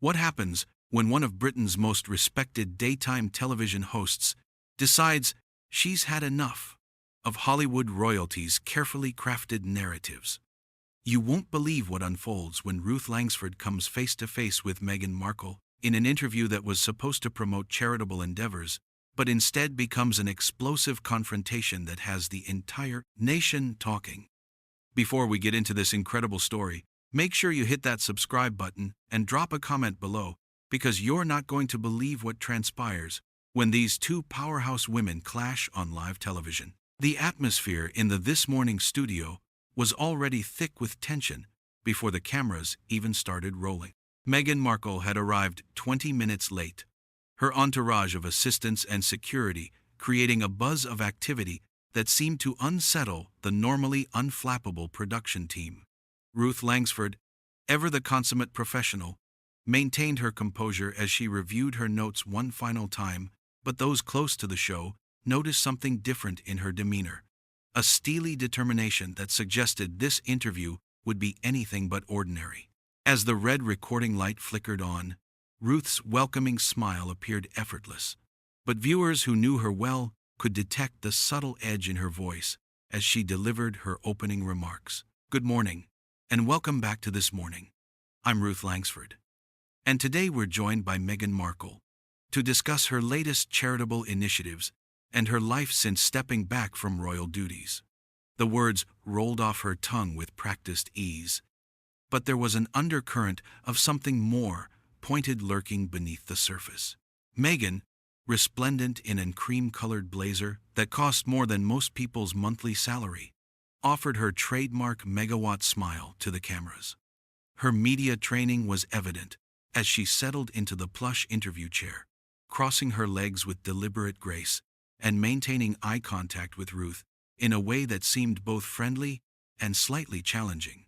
What happens when one of Britain's most respected daytime television hosts decides she's had enough of Hollywood royalty's carefully crafted narratives? You won't believe what unfolds when Ruth Langsford comes face to face with Meghan Markle in an interview that was supposed to promote charitable endeavors, but instead becomes an explosive confrontation that has the entire nation talking. Before we get into this incredible story, make sure you hit that subscribe button and drop a comment below, because you're not going to believe what transpires when these two powerhouse women clash on live television. The atmosphere in the This Morning studio was already thick with tension before the cameras even started rolling. Meghan Markle had arrived 20 minutes late, her entourage of assistants and security creating a buzz of activity that seemed to unsettle the normally unflappable production team. Ruth Langsford, ever the consummate professional, maintained her composure as she reviewed her notes one final time, but those close to the show noticed something different in her demeanor. A steely determination that suggested this interview would be anything but ordinary. As the red recording light flickered on, Ruth's welcoming smile appeared effortless, but viewers who knew her well could detect the subtle edge in her voice as she delivered her opening remarks. Good morning, and welcome back to This Morning. I'm Ruth Langsford, and today we're joined by Meghan Markle to discuss her latest charitable initiatives and her life since stepping back from royal duties. The words rolled off her tongue with practiced ease, but there was an undercurrent of something more pointed lurking beneath the surface. Meghan, resplendent in a cream-colored blazer that cost more than most people's monthly salary, offered her trademark megawatt smile to the cameras. Her media training was evident as she settled into the plush interview chair, crossing her legs with deliberate grace and maintaining eye contact with Ruth in a way that seemed both friendly and slightly challenging.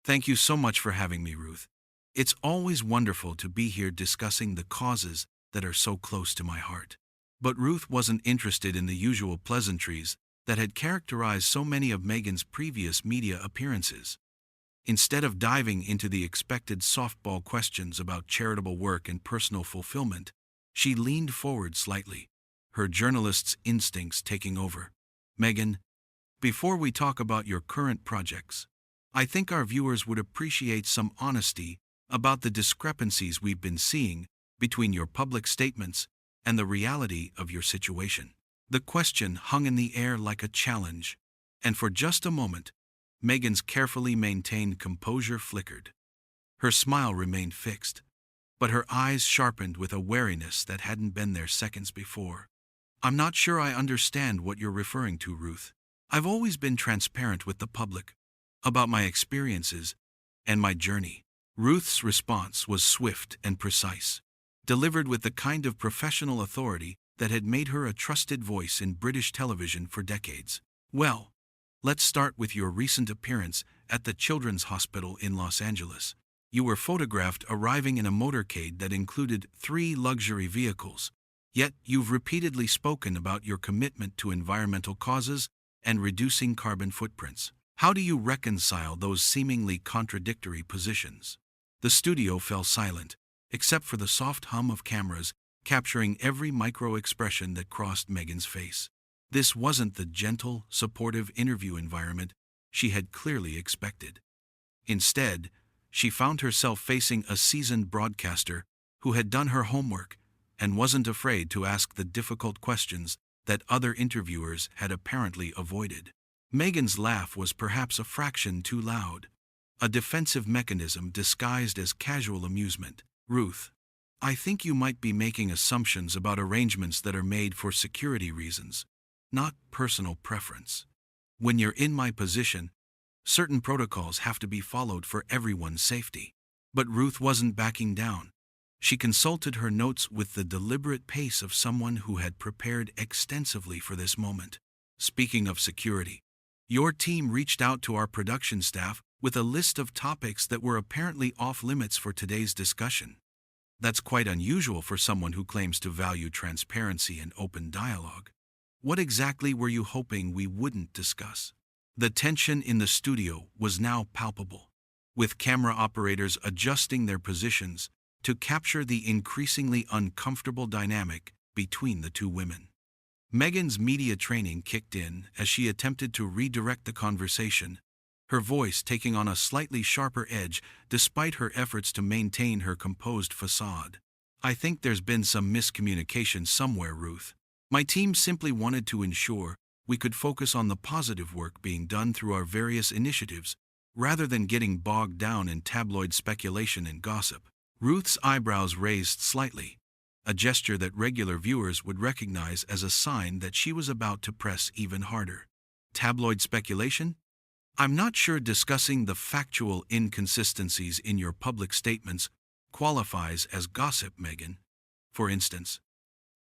Thank you so much for having me, Ruth. It's always wonderful to be here discussing the causes that are so close to my heart. But Ruth wasn't interested in the usual pleasantries that had characterized so many of Meghan's previous media appearances. Instead of diving into the expected softball questions about charitable work and personal fulfillment, she leaned forward slightly, her journalist's instincts taking over. Meghan, before we talk about your current projects, I think our viewers would appreciate some honesty about the discrepancies we've been seeing between your public statements and the reality of your situation. The question hung in the air like a challenge, and for just a moment, Meghan's carefully maintained composure flickered. Her smile remained fixed, but her eyes sharpened with a wariness that hadn't been there seconds before. I'm not sure I understand what you're referring to, Ruth. I've always been transparent with the public about my experiences and my journey. Ruth's response was swift and precise, delivered with the kind of professional authority that had made her a trusted voice in British television for decades. Well, let's start with your recent appearance at the Children's Hospital in Los Angeles. You were photographed arriving in a motorcade that included 3 luxury vehicles, yet you've repeatedly spoken about your commitment to environmental causes and reducing carbon footprints. How do you reconcile those seemingly contradictory positions? The studio fell silent, except for the soft hum of cameras capturing every micro-expression that crossed Meghan's face. This wasn't the gentle, supportive interview environment she had clearly expected. Instead, she found herself facing a seasoned broadcaster who had done her homework and wasn't afraid to ask the difficult questions that other interviewers had apparently avoided. Meghan's laugh was perhaps a fraction too loud, a defensive mechanism disguised as casual amusement. Ruth, I think you might be making assumptions about arrangements that are made for security reasons, not personal preference. When you're in my position, certain protocols have to be followed for everyone's safety. But Ruth wasn't backing down. She consulted her notes with the deliberate pace of someone who had prepared extensively for this moment. Speaking of security, your team reached out to our production staff with a list of topics that were apparently off-limits for today's discussion. That's quite unusual for someone who claims to value transparency and open dialogue. What exactly were you hoping we wouldn't discuss? The tension in the studio was now palpable, with camera operators adjusting their positions to capture the increasingly uncomfortable dynamic between the two women. Meghan's media training kicked in as she attempted to redirect the conversation, her voice taking on a slightly sharper edge despite her efforts to maintain her composed facade. "I think there's been some miscommunication somewhere, Ruth. My team simply wanted to ensure we could focus on the positive work being done through our various initiatives, rather than getting bogged down in tabloid speculation and gossip." Ruth's eyebrows raised slightly, a gesture that regular viewers would recognize as a sign that she was about to press even harder. "Tabloid speculation? I'm not sure discussing the factual inconsistencies in your public statements qualifies as gossip, Meghan. For instance,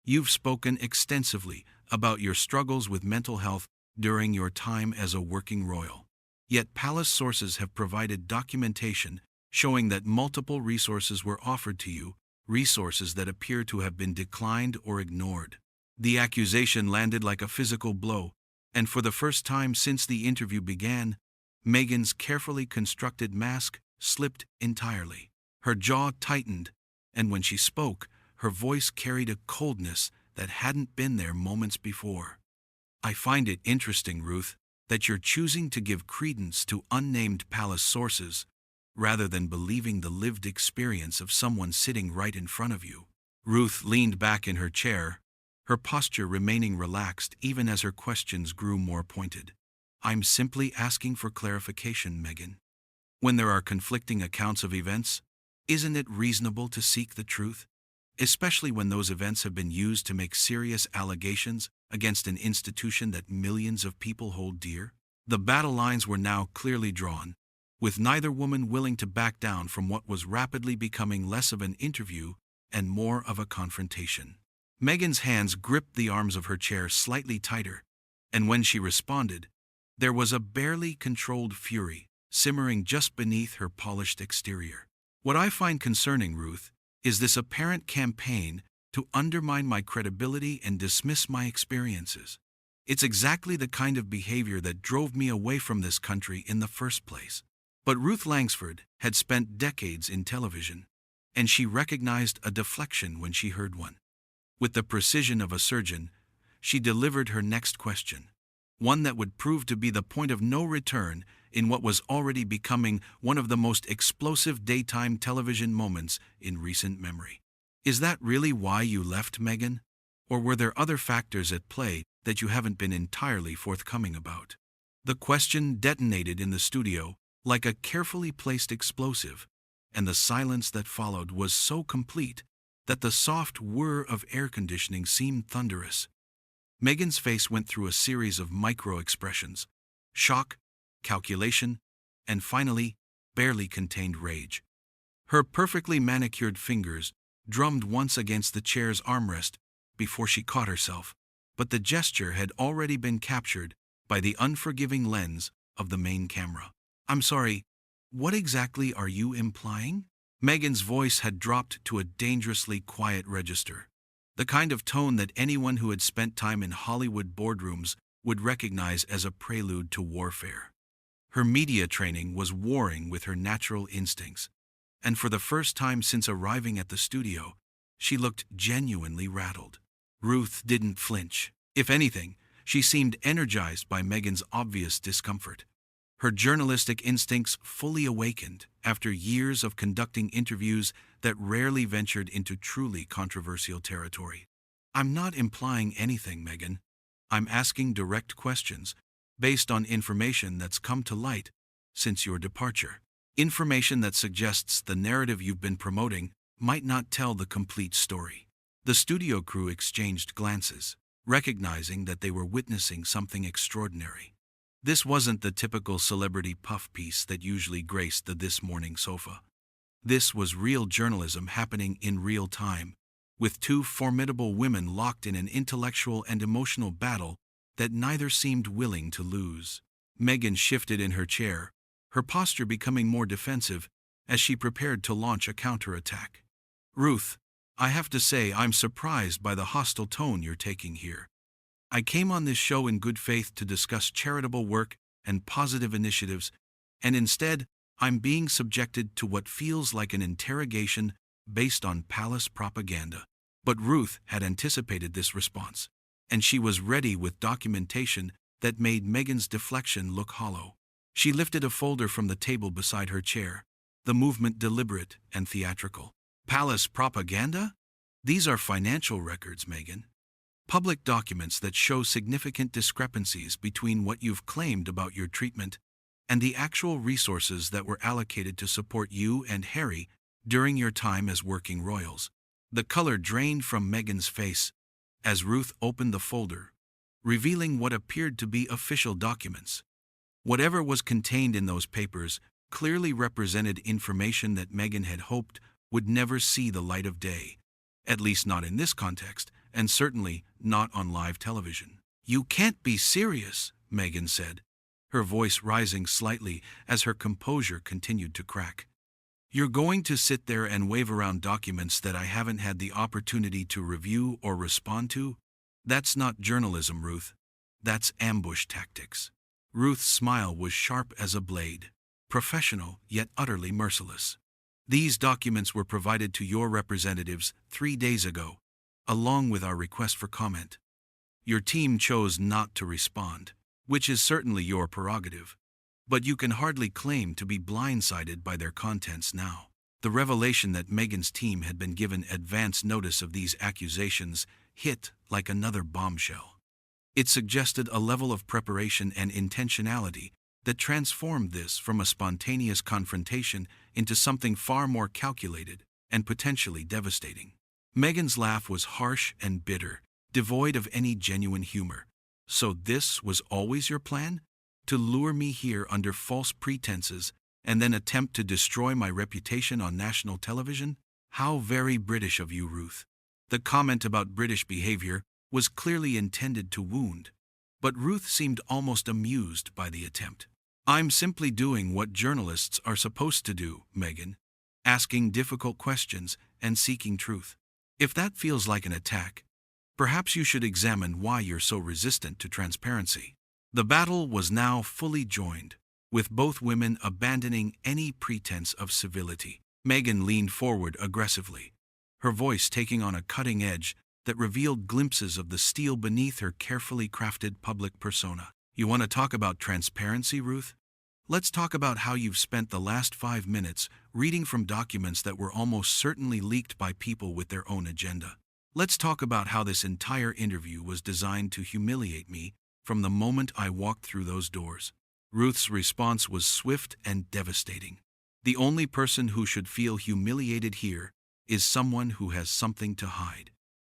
you've spoken extensively about your struggles with mental health during your time as a working royal. Yet palace sources have provided documentation showing that multiple resources were offered to you, resources that appear to have been declined or ignored." The accusation landed like a physical blow, and for the first time since the interview began, Meghan's carefully constructed mask slipped entirely. Her jaw tightened, and when she spoke, her voice carried a coldness that hadn't been there moments before. "I find it interesting, Ruth, that you're choosing to give credence to unnamed palace sources rather than believing the lived experience of someone sitting right in front of you." Ruth leaned back in her chair, her posture remaining relaxed even as her questions grew more pointed. "I'm simply asking for clarification, Meghan. When there are conflicting accounts of events, isn't it reasonable to seek the truth, especially when those events have been used to make serious allegations against an institution that millions of people hold dear?" The battle lines were now clearly drawn, with neither woman willing to back down from what was rapidly becoming less of an interview and more of a confrontation. Meghan's hands gripped the arms of her chair slightly tighter, and when she responded, there was a barely controlled fury simmering just beneath her polished exterior. "What I find concerning, Ruth, is this apparent campaign to undermine my credibility and dismiss my experiences. It's exactly the kind of behavior that drove me away from this country in the first place." But Ruth Langsford had spent decades in television, and she recognized a deflection when she heard one. With the precision of a surgeon, she delivered her next question, one that would prove to be the point of no return in what was already becoming one of the most explosive daytime television moments in recent memory. "Is that really why you left, Meghan? Or were there other factors at play that you haven't been entirely forthcoming about?" The question detonated in the studio like a carefully placed explosive, and the silence that followed was so complete that the soft whir of air conditioning seemed thunderous. Meghan's face went through a series of micro-expressions: shock, calculation, and finally, barely contained rage. Her perfectly manicured fingers drummed once against the chair's armrest before she caught herself, but the gesture had already been captured by the unforgiving lens of the main camera. "I'm sorry, what exactly are you implying?" Meghan's voice had dropped to a dangerously quiet register, the kind of tone that anyone who had spent time in Hollywood boardrooms would recognize as a prelude to warfare. Her media training was warring with her natural instincts, and for the first time since arriving at the studio, she looked genuinely rattled. Ruth didn't flinch. If anything, she seemed energized by Meghan's obvious discomfort. Her journalistic instincts fully awakened after years of conducting interviews that rarely ventured into truly controversial territory. "I'm not implying anything, Meghan. I'm asking direct questions based on information that's come to light since your departure. Information that suggests the narrative you've been promoting might not tell the complete story." The studio crew exchanged glances, recognizing that they were witnessing something extraordinary. This wasn't the typical celebrity puff piece that usually graced the This Morning sofa. This was real journalism happening in real time, with two formidable women locked in an intellectual and emotional battle that neither seemed willing to lose. Meghan shifted in her chair, her posture becoming more defensive as she prepared to launch a counterattack. "Ruth, I have to say I'm surprised by the hostile tone you're taking here. I came on this show in good faith to discuss charitable work and positive initiatives, and instead, I'm being subjected to what feels like an interrogation based on palace propaganda. But Ruth had anticipated this response, and she was ready with documentation that made Meghan's deflection look hollow. She lifted a folder from the table beside her chair, the movement deliberate and theatrical. Palace propaganda? These are financial records, Meghan. Public documents that show significant discrepancies between what you've claimed about your treatment and the actual resources that were allocated to support you and Harry during your time as working royals. The color drained from Meghan's face as Ruth opened the folder, revealing what appeared to be official documents. Whatever was contained in those papers clearly represented information that Meghan had hoped would never see the light of day, at least not in this context, and certainly not on live television. "You can't be serious," Meghan said, her voice rising slightly as her composure continued to crack. "You're going to sit there and wave around documents that I haven't had the opportunity to review or respond to? That's not journalism, Ruth. That's ambush tactics." Ruth's smile was sharp as a blade, professional yet utterly merciless. "These documents were provided to your representatives 3 days ago, along with our request for comment. Your team chose not to respond, which is certainly your prerogative, but you can hardly claim to be blindsided by their contents now." The revelation that Meghan's team had been given advance notice of these accusations hit like another bombshell. It suggested a level of preparation and intentionality that transformed this from a spontaneous confrontation into something far more calculated and potentially devastating. Meghan's laugh was harsh and bitter, devoid of any genuine humor. "So this was always your plan? To lure me here under false pretenses and then attempt to destroy my reputation on national television? How very British of you, Ruth." The comment about British behavior was clearly intended to wound, but Ruth seemed almost amused by the attempt. "I'm simply doing what journalists are supposed to do, Meghan, asking difficult questions and seeking truth. If that feels like an attack, perhaps you should examine why you're so resistant to transparency." The battle was now fully joined, with both women abandoning any pretense of civility. Meghan leaned forward aggressively, her voice taking on a cutting edge that revealed glimpses of the steel beneath her carefully crafted public persona. "You want to talk about transparency, Ruth? Let's talk about how you've spent the last 5 minutes reading from documents that were almost certainly leaked by people with their own agenda. Let's talk about how this entire interview was designed to humiliate me from the moment I walked through those doors." Ruth's response was swift and devastating. "The only person who should feel humiliated here is someone who has something to hide.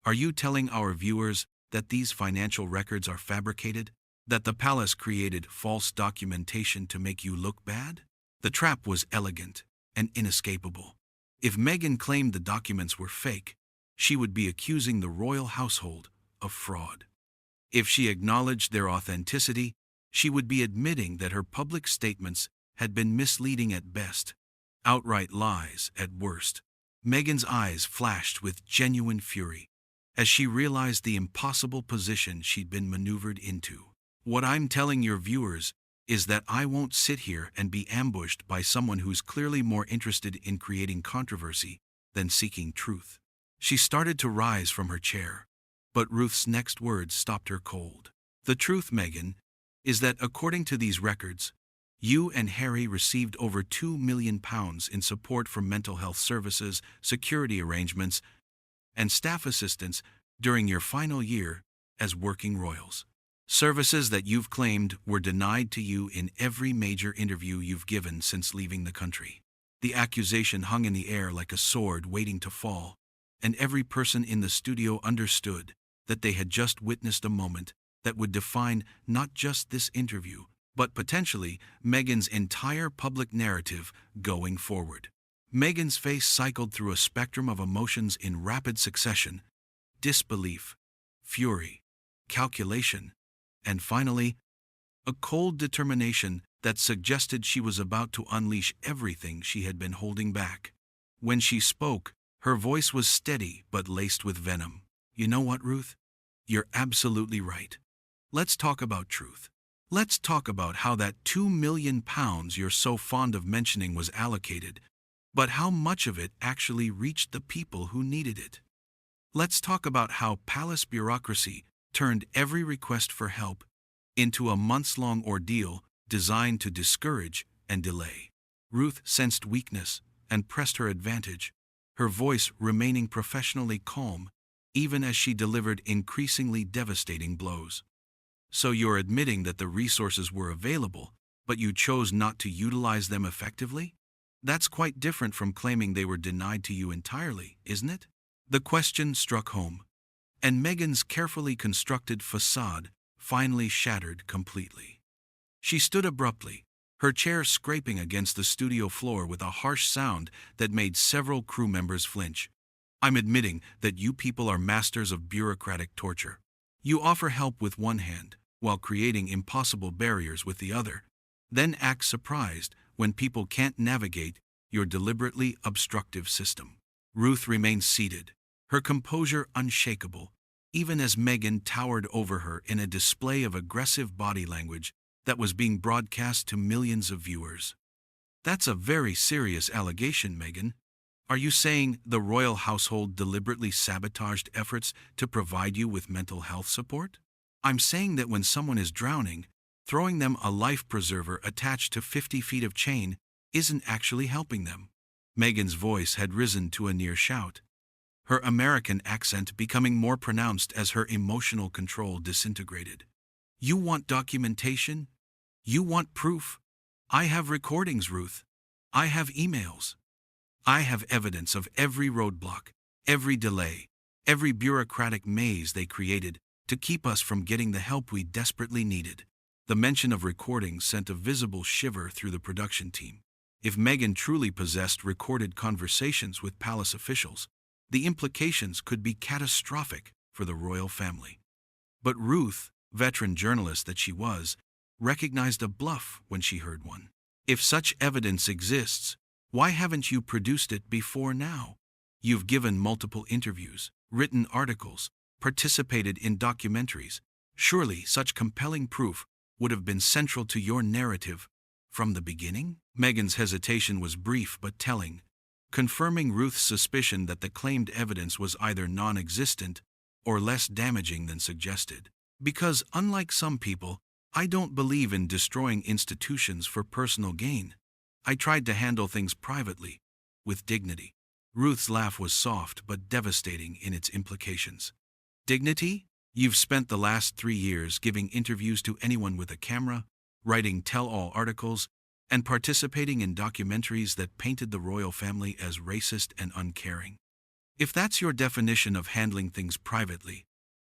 Are you telling our viewers that these financial records are fabricated? That the palace created false documentation to make you look bad?" The trap was elegant and inescapable. If Meghan claimed the documents were fake, she would be accusing the royal household of fraud. If she acknowledged their authenticity, she would be admitting that her public statements had been misleading at best, outright lies at worst. Meghan's eyes flashed with genuine fury as she realized the impossible position she'd been maneuvered into. "What I'm telling your viewers is that I won't sit here and be ambushed by someone who's clearly more interested in creating controversy than seeking truth." She started to rise from her chair, but Ruth's next words stopped her cold. "The truth, Meghan, is that according to these records, you and Harry received over £2 million in support from mental health services, security arrangements, and staff assistance during your final year as working royals. Services that you've claimed were denied to you in every major interview you've given since leaving the country." The accusation hung in the air like a sword waiting to fall, and every person in the studio understood that they had just witnessed a moment that would define not just this interview, but potentially Meghan's entire public narrative going forward. Meghan's face cycled through a spectrum of emotions in rapid succession: disbelief, fury, calculation, and finally, a cold determination that suggested she was about to unleash everything she had been holding back. When she spoke, her voice was steady but laced with venom. "You know what, Ruth? You're absolutely right. Let's talk about truth. Let's talk about how that £2 million you're so fond of mentioning was allocated, but how much of it actually reached the people who needed it? Let's talk about how palace bureaucracy turned every request for help into a months-long ordeal designed to discourage and delay. Ruth sensed weakness and pressed her advantage, her voice remaining professionally calm even as she delivered increasingly devastating blows. So you're admitting that the resources were available, but you chose not to utilize them effectively? That's quite different from claiming they were denied to you entirely, isn't it? The question struck home, and Meghan's carefully constructed facade finally shattered completely. She stood abruptly, her chair scraping against the studio floor with a harsh sound that made several crew members flinch. I'm admitting that you people are masters of bureaucratic torture. You offer help with one hand, while creating impossible barriers with the other, then act surprised when people can't navigate your deliberately obstructive system. Ruth remained seated, her composure unshakable, even as Meghan towered over her in a display of aggressive body language that was being broadcast to millions of viewers. That's a very serious allegation, Meghan. Are you saying the royal household deliberately sabotaged efforts to provide you with mental health support? I'm saying that when someone is drowning, throwing them a life preserver attached to 50 feet of chain isn't actually helping them. Meghan's voice had risen to a near shout, her American accent becoming more pronounced as her emotional control disintegrated. You want documentation? You want proof? I have recordings, Ruth. I have emails. I have evidence of every roadblock, every delay, every bureaucratic maze they created to keep us from getting the help we desperately needed. The mention of recordings sent a visible shiver through the production team. If Meghan truly possessed recorded conversations with palace officials, the implications could be catastrophic for the royal family. But Ruth, veteran journalist that she was, recognized a bluff when she heard one. If such evidence exists, why haven't you produced it before now? You've given multiple interviews, written articles, participated in documentaries. Surely such compelling proof would have been central to your narrative from the beginning? Meghan's hesitation was brief but telling, confirming Ruth's suspicion that the claimed evidence was either non-existent or less damaging than suggested. Because, unlike some people, I don't believe in destroying institutions for personal gain. I tried to handle things privately, with dignity. Ruth's laugh was soft but devastating in its implications. Dignity? You've spent the last 3 years giving interviews to anyone with a camera, writing tell-all articles, and participating in documentaries that painted the royal family as racist and uncaring. If that's your definition of handling things privately,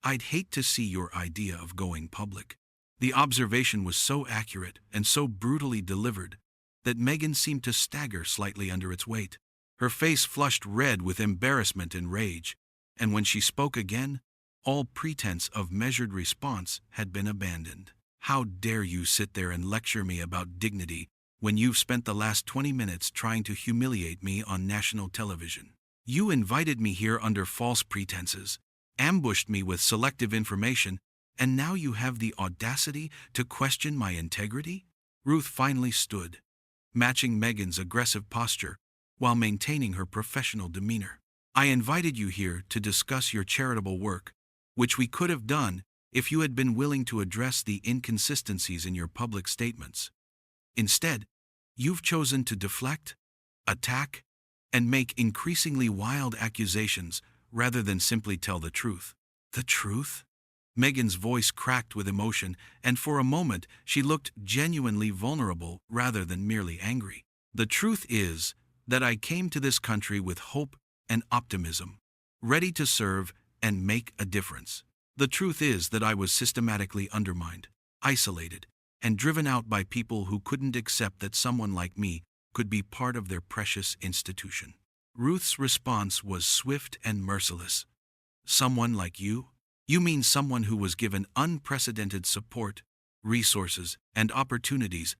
I'd hate to see your idea of going public. The observation was so accurate and so brutally delivered that Meghan seemed to stagger slightly under its weight. Her face flushed red with embarrassment and rage, and when she spoke again, all pretense of measured response had been abandoned. How dare you sit there and lecture me about dignity when you've spent the last 20 minutes trying to humiliate me on national television? You invited me here under false pretenses, ambushed me with selective information, and now you have the audacity to question my integrity? Ruth finally stood, matching Meghan's aggressive posture while maintaining her professional demeanor. I invited you here to discuss your charitable work, which we could have done if you had been willing to address the inconsistencies in your public statements. Instead, you've chosen to deflect, attack, and make increasingly wild accusations rather than simply tell the truth. The truth? Meghan's voice cracked with emotion, and for a moment she looked genuinely vulnerable rather than merely angry. The truth is that I came to this country with hope and optimism, ready to serve and make a difference. The truth is that I was systematically undermined, isolated, and driven out by people who couldn't accept that someone like me could be part of their precious institution. Ruth's response was swift and merciless. Someone like you? You mean someone who was given unprecedented support, resources, and opportunities,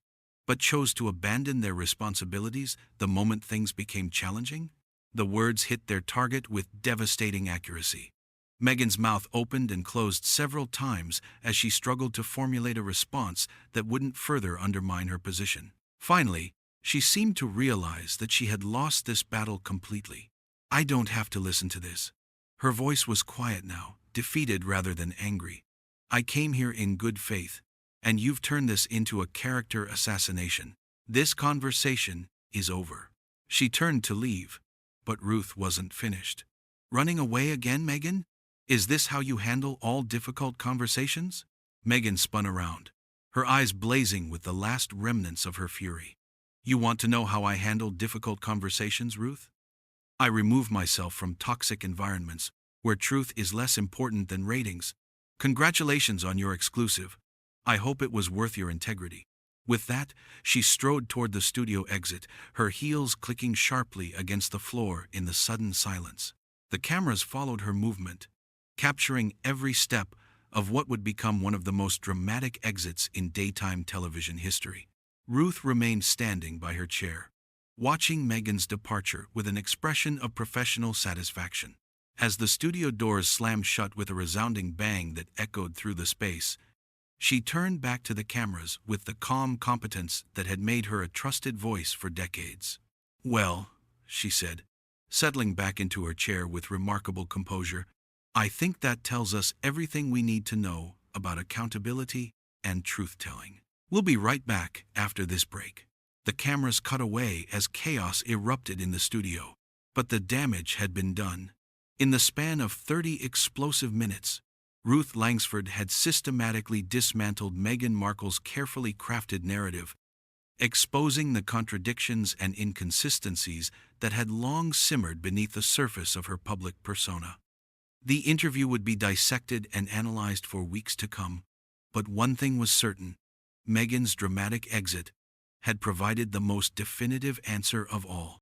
but chose to abandon their responsibilities the moment things became challenging? The words hit their target with devastating accuracy. Meghan's mouth opened and closed several times as she struggled to formulate a response that wouldn't further undermine her position. Finally, She seemed to realize that she had lost this battle completely. I don't have to listen to this. Her voice was quiet now, defeated rather than angry. I came here in good faith, and you've turned this into a character assassination. This conversation is over. She turned to leave, but Ruth wasn't finished. Running away again, Meghan? Is this how you handle all difficult conversations? Meghan spun around, her eyes blazing with the last remnants of her fury. You want to know how I handle difficult conversations, Ruth? I remove myself from toxic environments where truth is less important than ratings. Congratulations on your exclusive. I hope it was worth your integrity. With that, she strode toward the studio exit, her heels clicking sharply against the floor in the sudden silence. The cameras followed her movement, capturing every step of what would become one of the most dramatic exits in daytime television history. Ruth remained standing by her chair, watching Meghan's departure with an expression of professional satisfaction. As the studio doors slammed shut with a resounding bang that echoed through the space, she turned back to the cameras with the calm competence that had made her a trusted voice for decades. Well, she said, settling back into her chair with remarkable composure, I think that tells us everything we need to know about accountability and truth-telling. We'll be right back after this break. The cameras cut away as chaos erupted in the studio, but the damage had been done. In the span of 30 explosive minutes, Ruth Langsford had systematically dismantled Meghan Markle's carefully crafted narrative, exposing the contradictions and inconsistencies that had long simmered beneath the surface of her public persona. The interview would be dissected and analyzed for weeks to come, but one thing was certain: Meghan's dramatic exit had provided the most definitive answer of all.